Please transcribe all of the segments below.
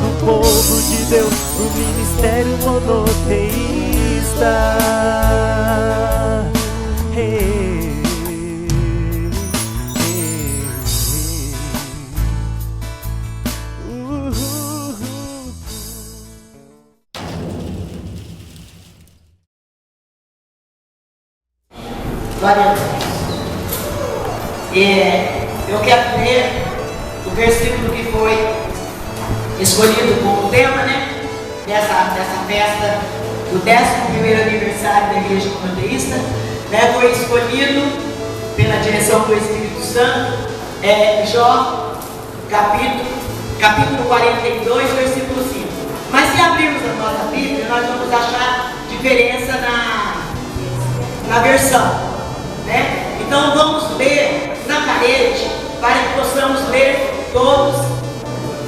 no povo de Deus, no ministério monoteísta. Glória a Deus. Eu quero ler o versículo que foi escolhido como tema, né? Dessa festa do 11º aniversário da Igreja Monoteísta, né? Foi escolhido pela direção do Espírito Santo, Jó, capítulo 42, versículo 5. Mas se abrirmos a nossa Bíblia, nós vamos achar diferença na versão. Né? Então vamos ler na parede para que possamos ler todos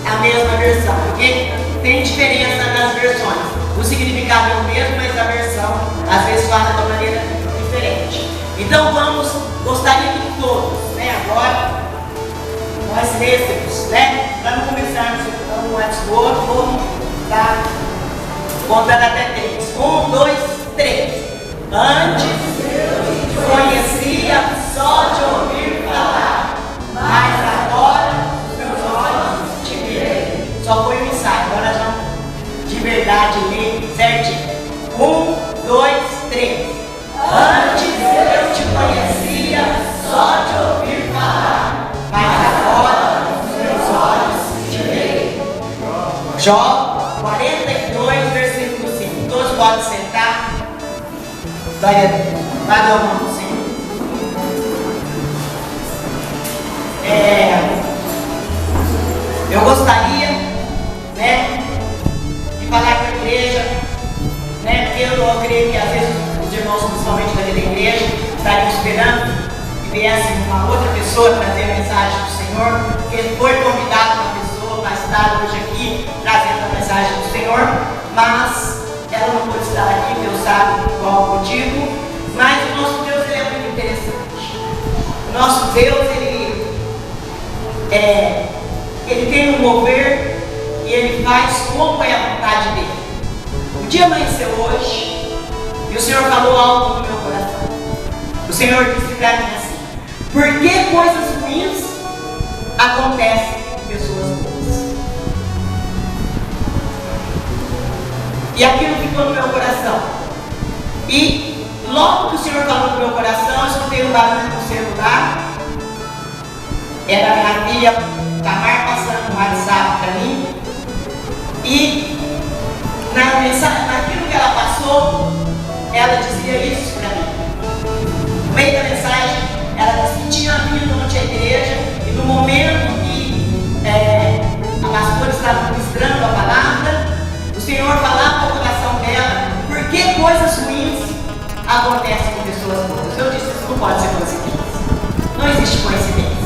a mesma versão, porque tem diferença nas versões. O significado é o mesmo, mas a versão às vezes fala de uma maneira diferente. Então gostaria que todos, né, agora nós lêssemos, né, para não começarmos um antes do outro, vamos estar contando até 3. 1, 2, 3. Antes conhecia só de ouvir falar, mas agora os meus olhos te veem. Só foi um ensaio, agora nós vamos de verdade ler certinho. 1, 2, 3. Antes eu te conhecia só de ouvir falar, mas agora os meus olhos te veem. Jó 42, versículo 5. Todos podem sentar. Vai dar uma mão, Senhor. Eu gostaria, né, de falar com a igreja, né, porque eu creio que às vezes os irmãos, principalmente daqui da igreja, estariam esperando que viesse uma outra pessoa trazer a mensagem do Senhor, porque foi convidado uma pessoa para estar hoje aqui trazendo a mensagem do Senhor, mas ela não pôde estar aqui, Deus sabe qual o motivo, mas o nosso Deus ele é muito interessante. O nosso Deus ele tem um mover e ele faz como é a vontade dele. O dia amanheceu hoje e o Senhor falou algo no meu coração. O Senhor disse para mim assim: por que coisas ruins acontecem com pessoas boas? E aquilo ficou no meu coração. E logo que o Senhor falou no meu coração, eu escutei um barulho no celular. Era a minha filha Tamar passando no WhatsApp para mim. E na mensagem, naquilo que ela passou, ela dizia isso para mim. No meio da mensagem, ela disse que tinha vindo ontem à igreja e no momento que a pastora estava ministrando a palavra, o Senhor falava ao coração dela: por que coisas ruins acontecem com pessoas boas? Eu disse: isso não pode ser coincidência. Não existe coincidência.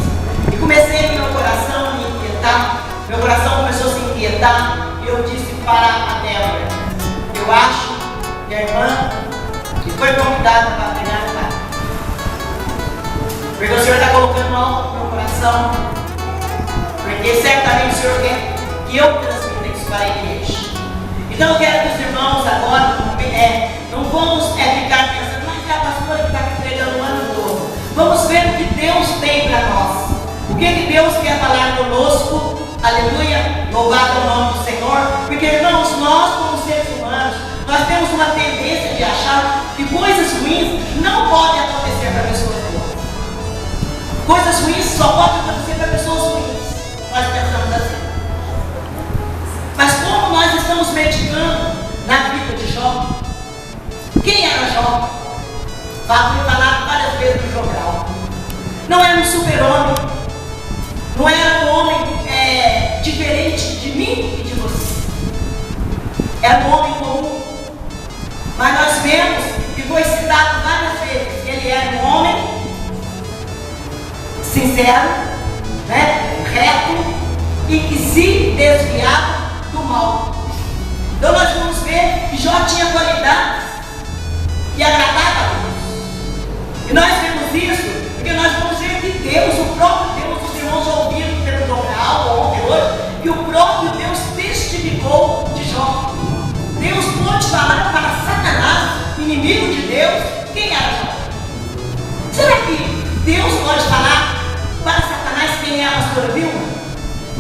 E comecei meu coração a me inquietar. Meu coração começou a se inquietar. E eu disse para a Débora: eu acho que a irmã que foi convidada para pregar não vai. Porque o Senhor está colocando algo no meu coração. Porque certamente o Senhor quer que eu transmita isso para a igreja. Então eu quero que os irmãos agora não vamos ficar pensando: mas é a pastora que está aqui pregando o ano todo. Vamos ver o que Deus tem para nós. O que Deus quer falar conosco? Aleluia, louvado é o nome do Senhor. Porque, irmãos, nós como seres humanos, nós temos uma tendência de achar que coisas ruins não podem acontecer para pessoas boas. Coisas ruins só podem acontecer para pessoas ruins. Nós pensamos assim. Mas como nós estamos meditando na vida de Jó, quem era Jó? Foi falado várias vezes no jornal. Não era um super-homem. Não era um homem diferente de mim e de você. Era um homem comum. Mas nós vemos que foi citado várias vezes que ele era um homem sincero, né, reto e que se desviava do mal. Então nós vamos ver que Jó tinha qualidades que agradavam a Deus. E nós vemos isso porque nós vamos ver que Deus, o próprio Deus, os irmãos ouviram pelo jornal ontem, hoje, que o próprio Deus testificou inimigo de Deus, quem era Jó? Será que Deus pode falar para Satanás quem é a pastora Vilma?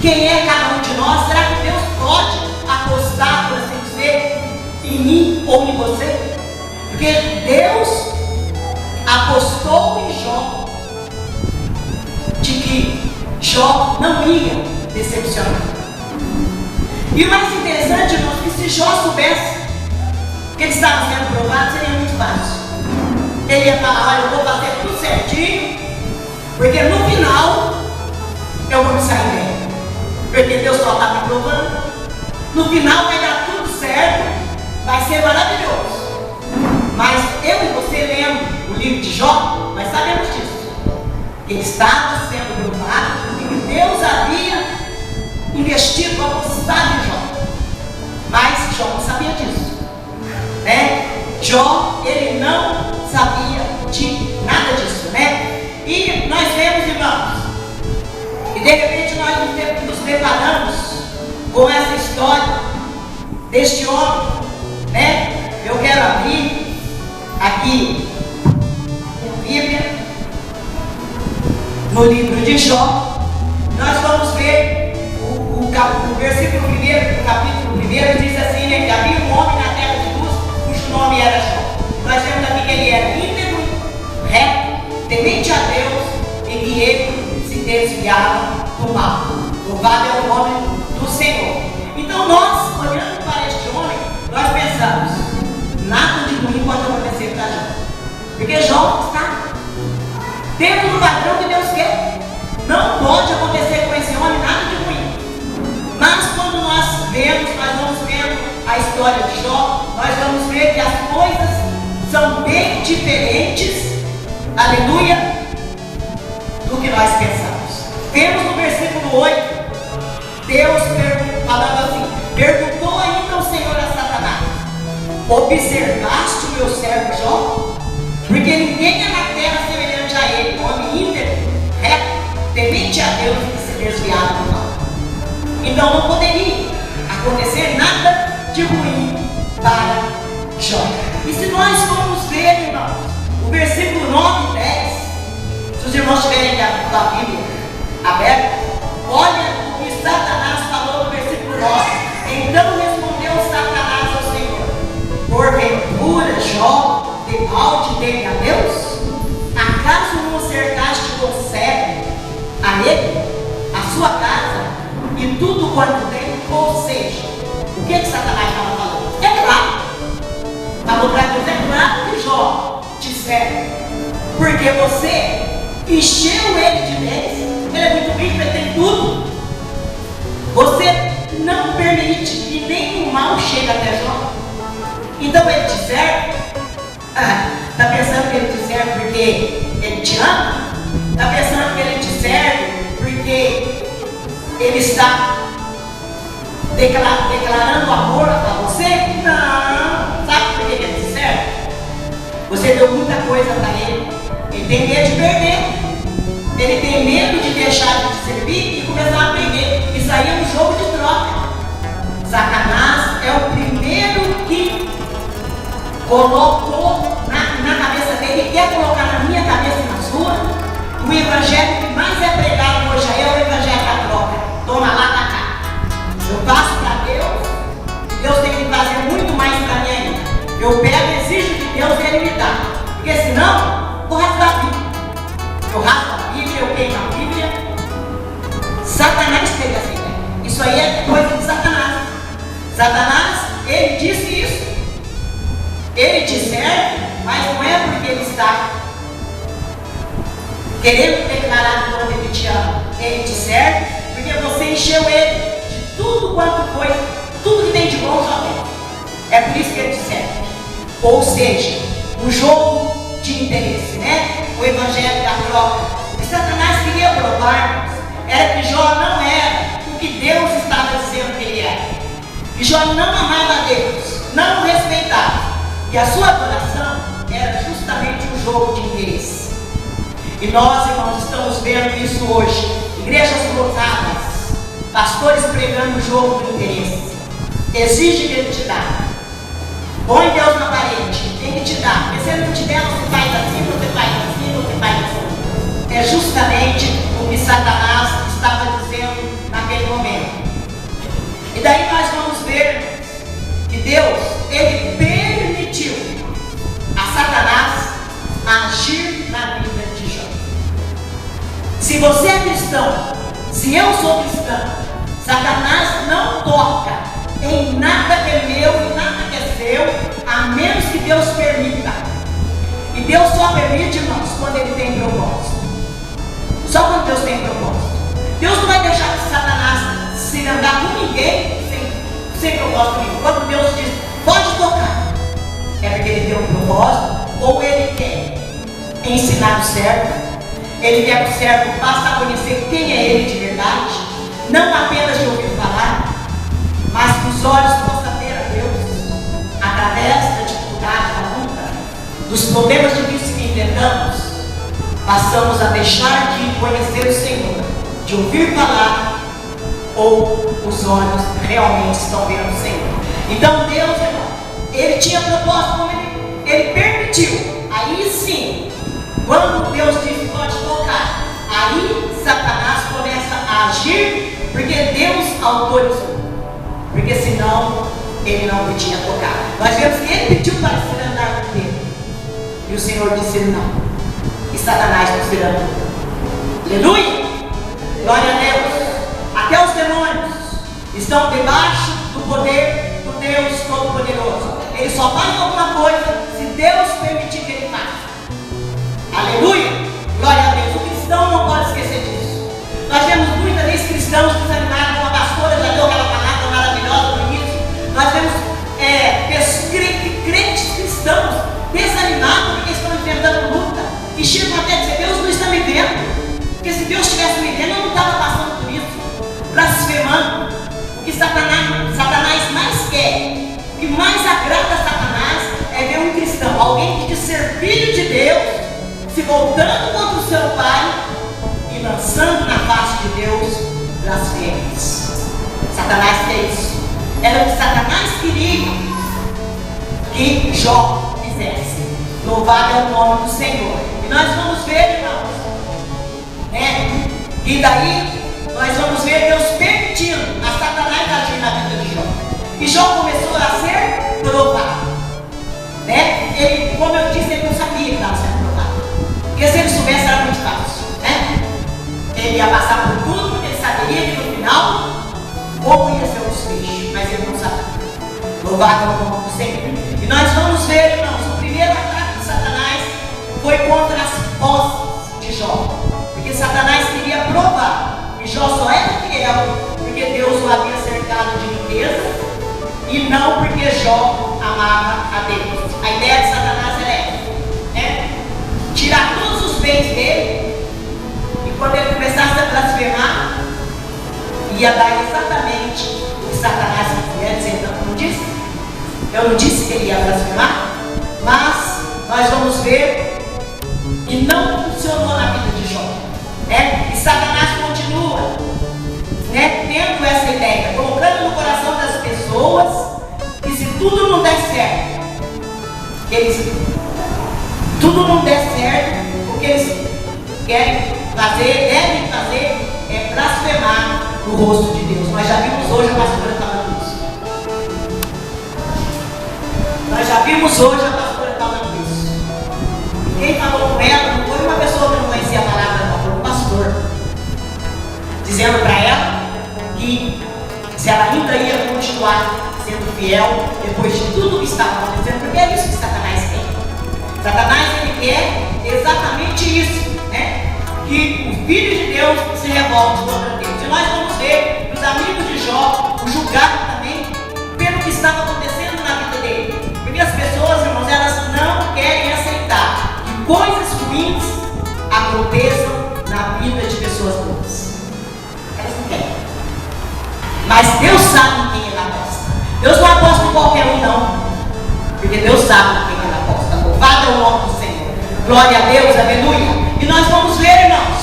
Quem é cada um de nós? Será que Deus pode apostar, por assim dizer, em mim ou em você? Porque Deus apostou em Jó de que Jó não ia decepcionar. E o mais interessante, irmãos, que se Jó soubesse que ele estava sendo provado, seria muito fácil. Ele ia falar: olha, eu vou fazer tudo certinho, porque no final eu vou me sair bem. Porque Deus só está me provando. No final vai dar tudo certo, vai ser maravilhoso. Mas eu e você lendo o livro de Jó, nós sabemos disso. Ele estava sendo provado e que Deus havia investido, apostado em Jó. Mas Jó não sabia disso, né? Jó, ele não sabia de nada disso, né? E nós vemos, irmãos, e de repente nós nos deparamos com essa história deste homem, né? Eu quero abrir aqui a Bíblia no livro de Jó. Nós vamos ver o versículo 1, o capítulo 1, diz assim, né, que havia um homem na terra de Luz, cujo nome era Jó. Nós vemos aqui que ele era íntegro, reto, temente a Deus e que ele se desviava do mal. Louvado é o nome do Senhor. Então nós, olhando para este homem, nós pensamos: nada de ruim pode acontecer para Jó, porque Jó está dentro do padrão que Deus quer. Não pode acontecer com esse homem nada de ruim. Mas quando nós vamos vendo a história de Jó, nós vamos ver que as coisas são bem diferentes, aleluia, do que nós pensamos. Temos no versículo 8, Deus falando assim: perguntou ainda o Senhor a Satanás: observaste o meu servo Jó? Porque ninguém é na terra semelhante a ele, homem íntegro, reto, temente a Deus e que se desviava do mal. Então não poderia acontecer nada de ruim para Jó. E se nós formos ver, irmãos, o versículo 9 e 10, se os irmãos tiverem a Bíblia aberta, olha o que Satanás falou no versículo 9. Então respondeu Satanás ao Senhor: porventura Jó de balde teme a Deus? Acaso não o cercaste com cego a ele, a sua casa e tudo quanto tem? Ou seja, o que Satanás estava falando? É claro, falou para Deus: é claro que Jó te serve, porque você encheu ele de bens, ele é muito rico, ele tem tudo. Você não permite que nem o mal chegue até Jó. Então ele te serve. Está pensando que ele te serve porque ele te ama? Está pensando que ele te serve porque ele está declarando amor a você? Não. Sabe por que ele te serve? Você deu muita coisa para ele. Ele tem medo de perder. Ele tem medo de deixar de te servir e começar a aprender. Isso aí é um jogo de troca. Satanás é o primeiro que colocou na cabeça dele, quer colocar na minha cabeça e na sua. O evangelho que mais é pregado hoje é o evangelho da troca. Toma lá, tá cá. Eu faço para Deus, Deus tem que fazer muito mais para mim ainda. Eu pego, exijo de Deus e Ele me dá. Porque senão, eu rasgo a Bíblia. Eu rasgo a Bíblia, eu queimo a Bíblia. Satanás teve essa ideia. Isso aí é coisa de Satanás. Satanás, ele disse isso. Ele te serve, mas não é porque ele está querendo declarar que quando ele te ama. Ele te serve porque você encheu ele de tudo quanto foi, tudo que tem de bom já tem. É por isso que ele te serve. Ou seja, um jogo de interesse, né? O evangelho da troca. O que Satanás queria provar era que Jó não era o que Deus estava dizendo que ele era. E Jó não amava a Deus, não o respeitava. E a sua adoração era justamente um jogo de interesse. E nós, irmãos, estamos vendo isso hoje. Igrejas lotadas, pastores pregando o jogo de interesse. Exige que ele te dá. Põe Deus na parede. Quem Ele te dá. Porque se Ele não te der, você faz assim, você faz assim, você faz assim. É justamente o que Satanás estava dizendo naquele momento. E daí nós vamos ver que Deus, Ele permitiu a Satanás agir na vida de Jó. Se você é cristão, se eu sou cristão, Satanás não toca em nada que é meu e nada que é seu, a menos que Deus permita. E Deus só permite, irmãos, quando Ele tem propósito. Só quando Deus tem propósito. Deus não vai deixar que Satanás se andar com ninguém sem propósito nenhum. Quando Deus diz, pode tocar, é porque Ele tem um propósito, ou Ele quer ensinar o servo. Ele quer que o servo passe a conhecer quem é Ele de verdade, não apenas de ouvir falar, mas que os olhos possam ter a Deus, através da dificuldade, da luta, dos problemas difíceis que enfrentamos, passamos a deixar de conhecer o Senhor, de ouvir falar, ou os olhos realmente estão vendo o Senhor. Então Deus, irmão, Ele tinha propósito, como Ele permitiu. Aí sim, quando Deus disse pode tocar, aí Satanás começa a agir, porque Deus autorizou. Porque senão Ele não podia tocar. Nós vemos que Ele pediu para se andar com Ele, e o Senhor disse não. E Satanás não se andou. Aleluia! Glória a Deus! Até os demônios estão debaixo do poder do Deus Todo-Poderoso. Ele só faz alguma coisa se Deus permitir que Ele faça. Aleluia! Glória a Deus! O cristão não pode esquecer disso. Nós vemos muitas vezes cristãos desanimados, como a pastora já deu aquela palavra maravilhosa no início. Nós vemos crentes cristãos desanimados porque estão enfrentando luta e chegam até a dizer, Deus não está me vendo. Porque se Deus estivesse me vendo, eu não estava passando por isso, blasfemando. O que Satanás mais quer, o que mais agrada a Satanás é ver um cristão, alguém que diz ser filho de Deus, se voltando contra o seu pai e lançando na face de Deus blasfêmias. Satanás quer isso. Era o que Satanás queria que Jó fizesse. Louvado é o nome do Senhor. E nós vamos ver, irmãos, e daí nós vamos ver Deus permitindo a Satanás agir na vida de Jó. E Jó começou a ser provado. Ele, como eu disse, ele não sabia que estava sendo provado. Porque se ele soubesse era muito fácil. Ele ia passar por tudo, porque ele saberia que no final como ia ser o desfecho, mas ele não sabia. Louvado é o nome do Senhor. E nós vamos ver, irmãos, o primeiro ataque de Satanás foi contra as posses de Jó. Porque Satanás queria provar que Jó só era fiel porque Deus o havia cercado de riqueza e não porque Jó amava a Deus. A ideia de Satanás era essa, tirar todos os bens dele, e quando ele começasse a blasfemar, ia dar exatamente o que Satanás ia dizer. Eu não disse que ele ia blasfemar, mas nós vamos ver que não funcionou na vida de Jó. E Satanás continua tendo essa ideia, colocando no coração das pessoas que se tudo não der certo, o que eles querem fazer, devem fazer, é blasfemar o rosto de Deus. Nós já vimos hoje a pastora falando isso. Quem falou com ela não foi uma pessoa que não conhecia a palavra, não, foi um pastor, dizendo para ela que se ela ainda ia continuar sendo fiel depois de tudo que estava acontecendo, porque é isso que Satanás quer. Satanás, ele quer exatamente isso, que o Filho de Deus se revolte contra Deus. E nós vamos ver que os amigos de Jó o julgaram também pelo que estava acontecendo na vida dele. Porque as pessoas, irmãos, elas não querem aceitar que coisas ruins aconteçam na vida de pessoas boas. Elas não querem. Mas Deus sabe em quem ele aposta. Deus não aposta em qualquer um, não. Porque Deus sabe em quem ele aposta. Louvado é o nome do Senhor. Glória a Deus, aleluia. E nós vamos ver, irmãos,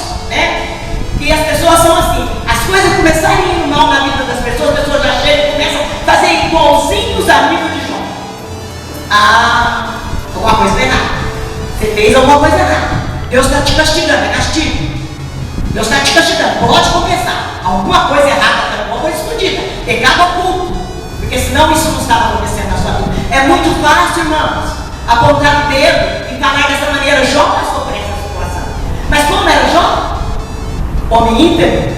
que as pessoas são assim. As coisas começarem a ir mal na vida das pessoas, as pessoas já chegam e começam a fazer igualzinho os amigos de Jó. Alguma fez alguma coisa errada. Deus está te castigando, é castigo. Deus está te castigando, pode confessar. Alguma coisa errada, alguma coisa escondida. Pecado oculto. Porque senão isso não estava acontecendo na sua vida. É muito fácil, irmãos, apontar o dedo e falar dessa maneira. Jó passou por essa situação. Mas como era Jó? Homem íntegro,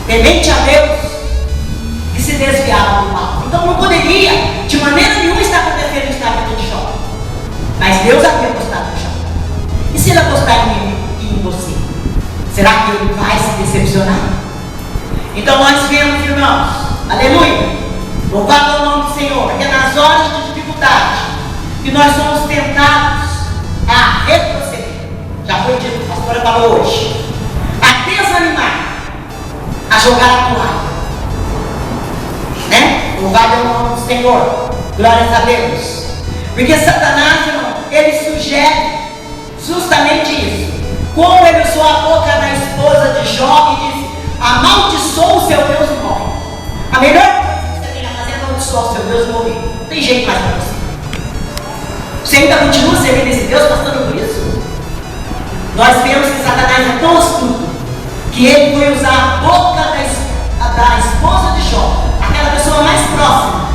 temente a Deus, e se desviava do mal. Então não poderia, de maneira nenhuma, estar acontecendo isso na vida de Jó. Mas Deus havia apostado em Jó. E se ele apostar em mim e em você? Será que ele vai se decepcionar? Então nós vemos, irmãos, aleluia, louvado é o nome do Senhor, que é nas horas de dificuldade que nós somos tentados a retroceder. Já foi dito, a pastora falou hoje. A desanimar, a jogar a toalha, né? Louvado é o nome do Senhor, glórias a Deus. Porque Satanás, irmão, ele sugere justamente isso. Como ele usou a boca da esposa de Jó e disse: amaldiçoa o seu Deus e morre. A melhor coisa que você tem a fazer é amaldiçoar o seu Deus e morrer. Não tem jeito mais para você. Você ainda continua servindo esse Deus passando por isso? Nós vemos que Satanás é tão astuto que ele foi usar a boca da esposa de Jó, aquela pessoa mais próxima,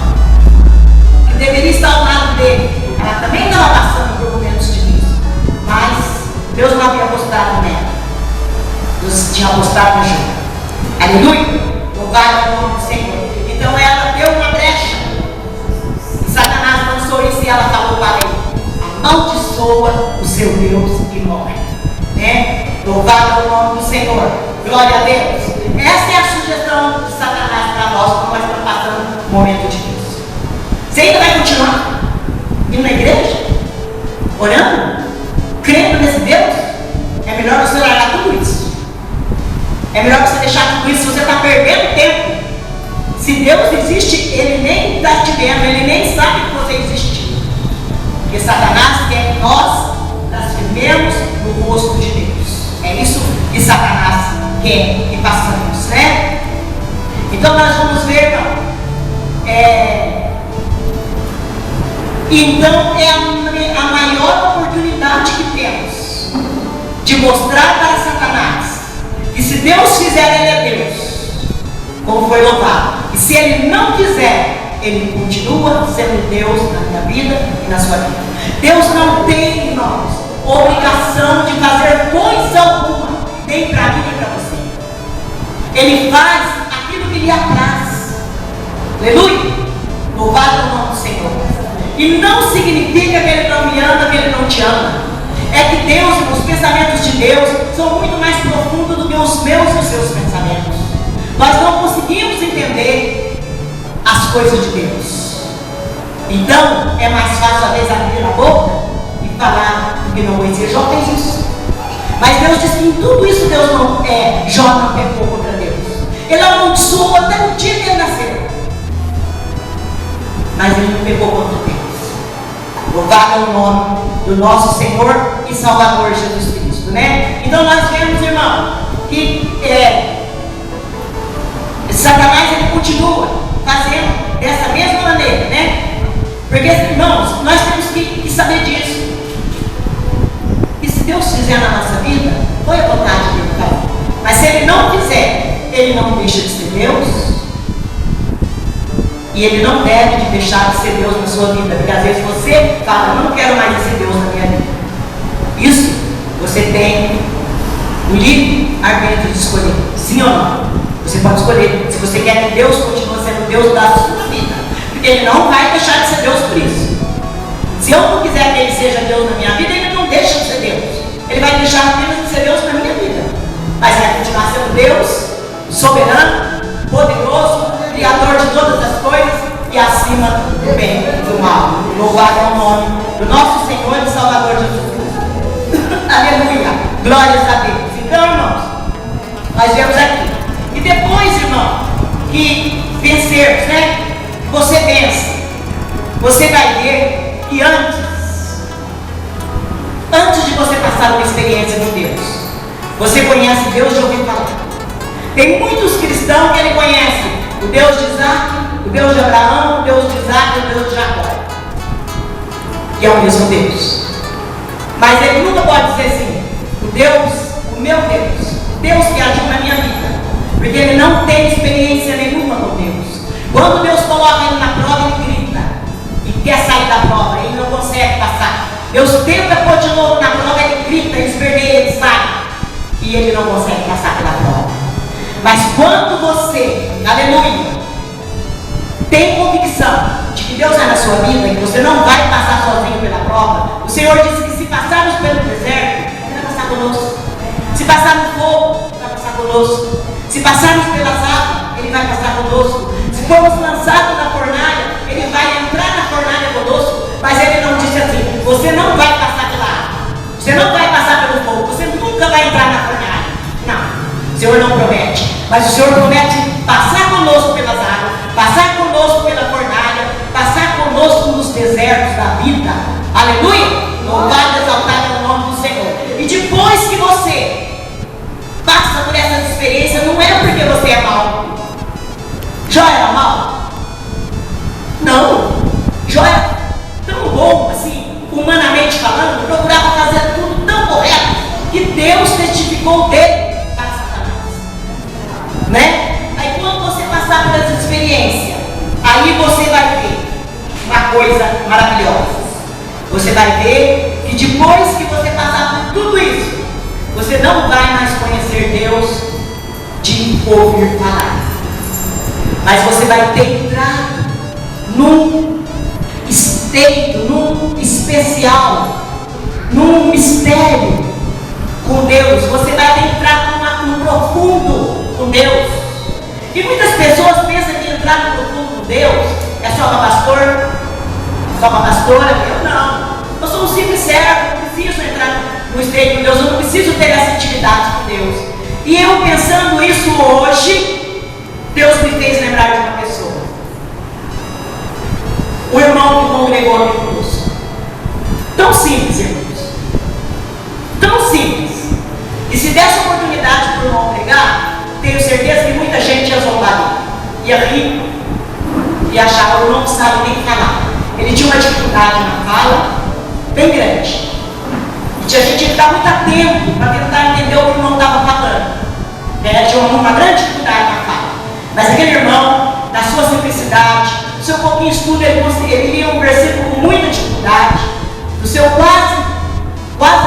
que deveria estar ao lado dele. Ela também estava passando por momentos difíceis, mas Deus não havia apostado nela. Deus tinha apostado no Jó. Aleluia! Louvado é o nome do Senhor. Então ela deu uma brecha. E Satanás lançou isso e ela falou para ele: amaldiçoa o seu Deus e morre. Né? Louvado é o nome do Senhor. Glória a Deus. Essa é a sugestão de Satanás para nós quando nós estamos passando um momento difícil. Você ainda vai continuar indo na igreja? Orando? Crendo nesse Deus? É melhor você largar tudo isso. É melhor você deixar tudo isso. Você está perdendo tempo. Se Deus existe, Ele nem está te vendo. Ele nem sabe que você existe. Porque Satanás quer que nós blasfememos no rosto de Deus. É isso que Satanás quer que façamos, né? Então nós vamos ver, irmão. Então é a maior oportunidade que temos de mostrar para Satanás que se Deus fizer, Ele é Deus, como foi louvado. E se Ele não quiser, Ele continua sendo Deus na minha vida e na sua vida. Deus não tem, irmãos, obrigação de fazer coisa alguma, nem para mim nem para você. Ele faz aquilo que lhe apraz. Aleluia! Louvado é o nome do Senhor. E não significa que Ele não me ama, que Ele não te ama. É que Deus, os pensamentos de Deus são muito mais profundos do que os meus e os seus pensamentos. Nós não conseguimos entender as coisas de Deus. Então é mais fácil às vezes abrir a boca e falar do que não conhecer. Jó fez isso. Mas Deus diz que em tudo isso Jó não pecou contra Deus. Ele amaldiçoou até o dia que ele nasceu. Mas ele não pecou contra Deus. Louvado é o nome do nosso Senhor e Salvador Jesus Cristo, né? Então nós vemos, irmão, que Satanás ele continua fazendo dessa mesma maneira, né? Porque, irmãos, nós temos que saber disso. E se Deus fizer na nossa vida, foi a vontade dele, tá? Mas se Ele não fizer, Ele não deixa de ser Deus. E Ele não deve de deixar de ser Deus na sua vida. Porque às vezes você fala: não quero mais ser Deus na minha vida. Isso você tem o livre arbítrio de escolher, sim ou não. Você pode escolher se você quer que Deus continue sendo Deus da sua vida. Porque Ele não vai deixar de ser Deus por isso. Se eu não quiser que Ele seja Deus na minha vida, Ele não deixa de ser Deus. Ele vai deixar apenas de ser Deus na minha vida. Mas vai continuar sendo Deus, soberano, poderoso, Criador de todas as coisas e acima do bem e do mal. Louvado é o nome do nosso Senhor e Salvador Jesus Cristo. Aleluia! Glórias a Deus. Então, irmãos, nós vemos aqui. E depois, irmão, que vencermos, né? Você vence. Você vai ver que antes de você passar uma experiência com Deus, você conhece Deus de ouvir falar. Tem muitos cristãos que ele conhece o Deus de Isaac, o Deus de Abraão, o Deus de Isaac e o Deus de Jacó. E é o mesmo Deus. Mas ele nunca pode dizer assim, o meu Deus que agiu na minha vida, porque ele não tem experiência nenhuma com Deus. Quando Deus coloca ele na prova, ele grita e quer sair da prova, ele não consegue passar. Deus tenta pôr de novo na prova, ele grita, ele esperneia, ele sai e ele não consegue passar pela prova. Mas quando você, aleluia, tem convicção de que Deus é na sua vida e que você não vai passar sozinho pela prova, o Senhor disse que se passarmos pelo deserto, Ele vai passar conosco. Se passar no fogo, Ele vai passar conosco. Se passarmos pelas águas, Ele vai passar conosco. Se formos lançados na fornalha, Ele vai entrar na fornalha conosco. Mas Ele não disse assim, você não vai passar pela água, você não vai passar pelo fogo, você nunca vai entrar na fornalha. Não, o Senhor não promete. Mas o Senhor promete passar conosco pelas águas, passar conosco pela fornalha, passar conosco nos desertos da vida. Aleluia! Louvado e exaltado é o nome do Senhor. E depois que você passa por essa experiência, não é porque você é mau. Jó era mau? Não. Jó era tão bom, assim, humanamente falando, procurava fazer tudo tão correto que Deus testificou dele para Satanás. Né? Aí quando você passar por essa experiência, aí você vai ver uma coisa maravilhosa. Você vai ver que depois que você passar por tudo isso, você não vai mais conhecer Deus de ouvir falar, mas você vai ter entrado num esteito, num especial, num mistério com Deus. Você vai ter entrado num profundo com Deus. E muitas pessoas pensam que entrar no profundo com Deus é só para pastor, só para pastora. Eu não. Eu sou um simples servo, não preciso entrar no estreito com Deus, eu não preciso ter essa intimidade com Deus. E eu pensando isso hoje, Deus me fez lembrar de uma pessoa. O irmão que congregou aqui conosco. Tão simples, irmãos. Tão simples. E se desse oportunidade para o irmão pregar, tenho certeza que muita gente ia zombar dele. Ia rir e achar que o irmão não sabe nem falar. Ele tinha uma dificuldade na fala bem grande. E a gente tinha que dar muito tempo para tentar entender o que o irmão estava falando. Tinha uma grande dificuldade na fala. Mas aquele irmão, na sua simplicidade, no seu pouquinho estudo, ele lia um versículo com muita dificuldade. No seu quase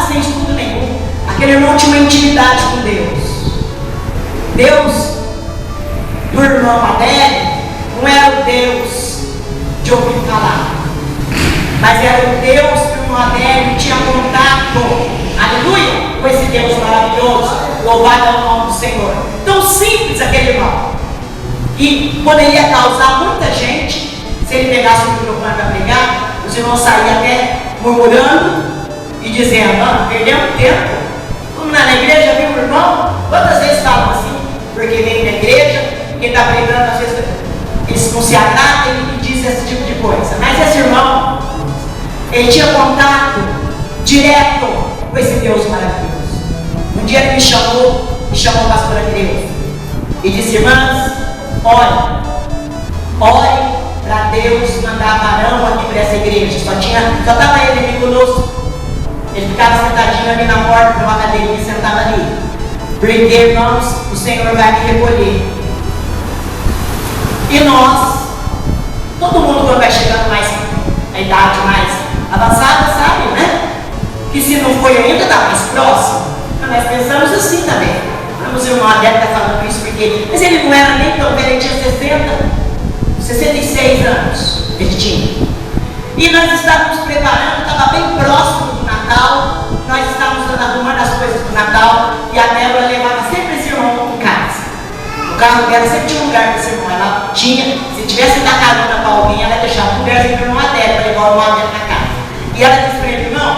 sem estudo nenhum, aquele irmão tinha uma intimidade com Deus. Deus do irmão Adélio não era o Deus de ouvir falar, mas era o Deus que o irmão Adélio tinha contato, aleluia, com esse Deus maravilhoso. Louvado é o nome do Senhor. Tão simples aquele irmão, e poderia causar muita gente, se ele pegasse o microfone para pregar, os irmãos saíam até murmurando e dizendo, perdemos tempo, vamos lá na igreja, viu, irmão? Quantas vezes falam assim? Porque vem na igreja, quem está pregando, às vezes eles não se agradam e dizem esse tipo de coisa. Mas esse irmão, ele tinha contato direto com esse Deus maravilhoso. Um dia ele me chamou a pastora Creuza e disse, irmãs, ore para Deus mandar varão aqui para essa igreja. Só estava ele aqui conosco. Ele ficava sentadinho ali na porta, numa cadeirinha, e sentava ali. Porque, irmãos, o Senhor vai me recolher. E nós, todo mundo quando vai chegando mais, a idade mais avançada, sabe, né? Que se não foi ainda, está mais próximo. Mas nós pensamos assim também. Vamos, irmão Adélio está falando isso porque... Mas ele não era nem tão velho, ele tinha 66 anos, ele tinha. E nós estávamos preparando, estava bem próximo do Natal, nós estávamos arrumando as coisas do Natal, e a Débora levava sempre esse irmão em casa. O carro dela sempre tinha um lugar para esse irmão. Ela tinha, se tivesse da carona para alguém, ela deixava um lugarzinho para o irmão Adélio, para levar o irmão Adélio na casa. E ela disse para ele, irmão,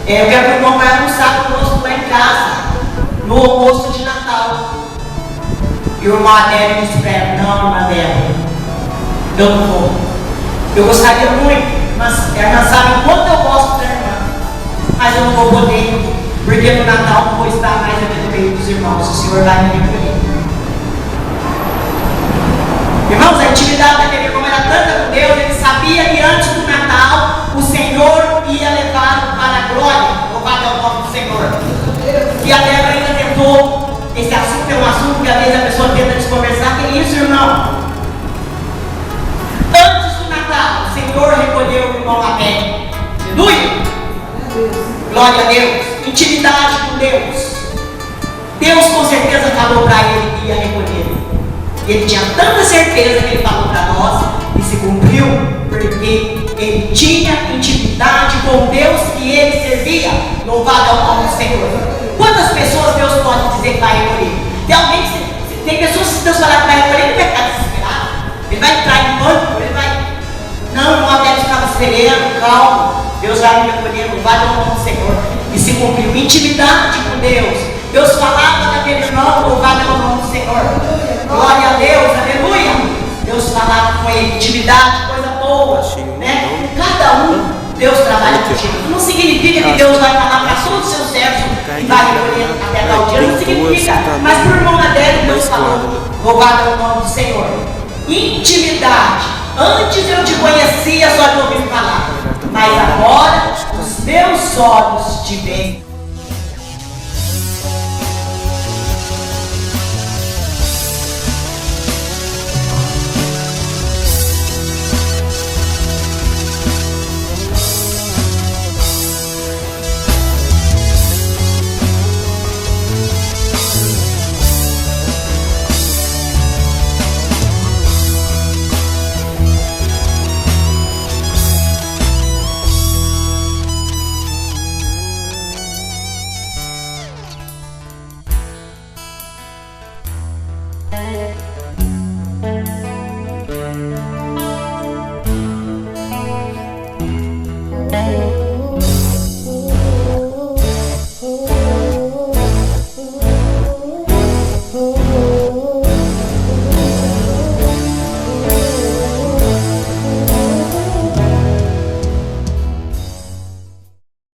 eu quero que o irmão vai almoçar conosco lá em casa, no almoço de Natal. E o irmão Adélio disse para ela, não, irmã Adélio, eu não vou. Eu gostaria muito, mas a irmã sabe o quanto eu gosto da irmã, mas eu não vou poder, porque no Natal não vou estar mais aqui no meio dos irmãos, o Senhor vai me recolher. Irmãos, a intimidade daquele irmão era tanta com Deus, ele sabia que antes do Natal o Senhor ia levá-lo para a glória. Senhor. E a Débora ainda tentou, esse assunto é um assunto que às vezes a pessoa tenta desconversar, que é isso, irmão? Antes do Natal, o Senhor recolheu o irmão Amém. Aleluia! Glória a Deus. Intimidade com Deus. Deus com certeza falou para ele que ia recolher. Ele tinha tanta certeza que ele falou para nós e se cumpriu, porque ele tinha intimidade com Deus que ele servia. Louvado é o nome do Senhor. Quantas pessoas Deus pode dizer que vai recolher? Tem pessoas que Deus falar que vai recolher, ele vai ficar desesperado. Ele vai entrar em pânico, ele vai. Não deve ficar sereno, calmo. Deus vai me recolher, louvado é o nome do Senhor. E se cumpriu. Intimidade com Deus. Deus falava daquele irmão, louvado é o nome do Senhor. Glória a Deus, aleluia. Deus falava com ele, intimidade, coisa boa, né? Cada um, Deus trabalha contigo. Não significa que Deus vai falar para todos os seus servos que vai recolher até tal dia. Não significa. Mas por irmão Adélio, Deus falou, louvado é o nome do Senhor. Intimidade. Antes eu te conhecia, só de ouvir falar. Mas agora os meus olhos te veem.